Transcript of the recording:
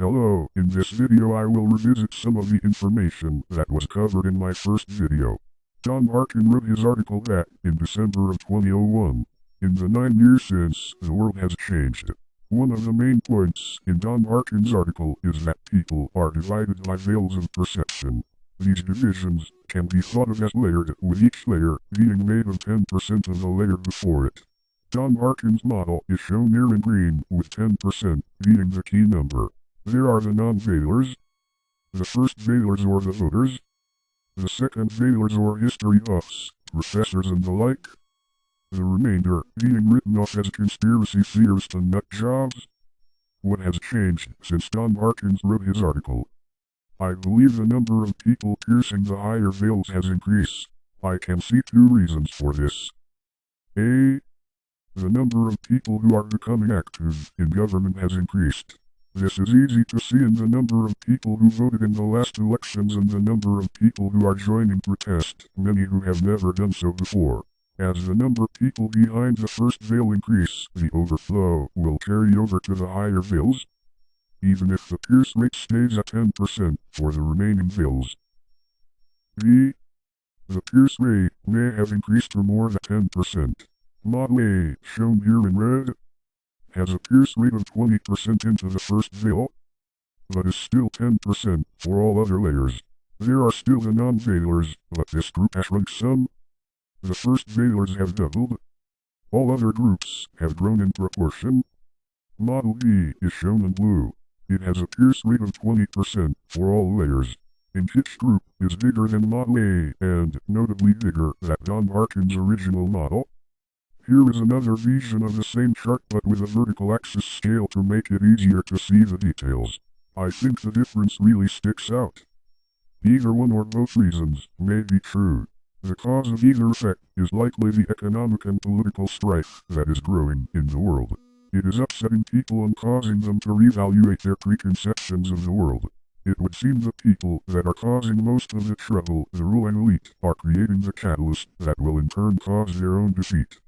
Hello, in this video I will revisit some of the information that was covered in my first video. Don Harkin wrote his article that, in December of 2001, in the 9 years since, the world has changed. One of the main points in Don Harkin's article is that people are divided by veils of perception. These divisions can be thought of as layered, with each layer being made of 10% of the layer before it. Don Harkin's model is shown here in green, with 10% being the key number. There are the non-veilers, the first veilers or the voters, the second veilers or history buffs, professors and the like, the remainder being written off as conspiracy theorists and nut jobs. What has changed since Don Harkins wrote his article? I believe the number of people piercing the higher veils has increased. I can see 2 reasons for this. A. The number of people who are becoming active in government has increased. This is easy to see in the number of people who voted in the last elections and the number of people who are joining protest, many who have never done so before. As the number of people behind the first veil increase, the overflow will carry over to the higher veils, even if the pierce rate stays at 10% for the remaining veils. B. The pierce rate may have increased to more than 10%. Model A, shown here in red, has a pierce rate of 20% into the first veil, but is still 10% for all other layers. There are still the non-veilers, but this group has shrunk some. The first veilers have doubled. All other groups have grown in proportion. Model B is shown in blue. It has a pierce rate of 20% for all layers. And each group is bigger than Model A, and notably bigger than Don Harkin's original model. Here is another version of the same chart but with a vertical axis scale to make it easier to see the details. I think the difference really sticks out. Either one or both reasons may be true. The cause of either effect is likely the economic and political strife that is growing in the world. It is upsetting people and causing them to reevaluate their preconceptions of the world. It would seem the people that are causing most of the trouble, the ruling elite, are creating the catalyst that will in turn cause their own defeat.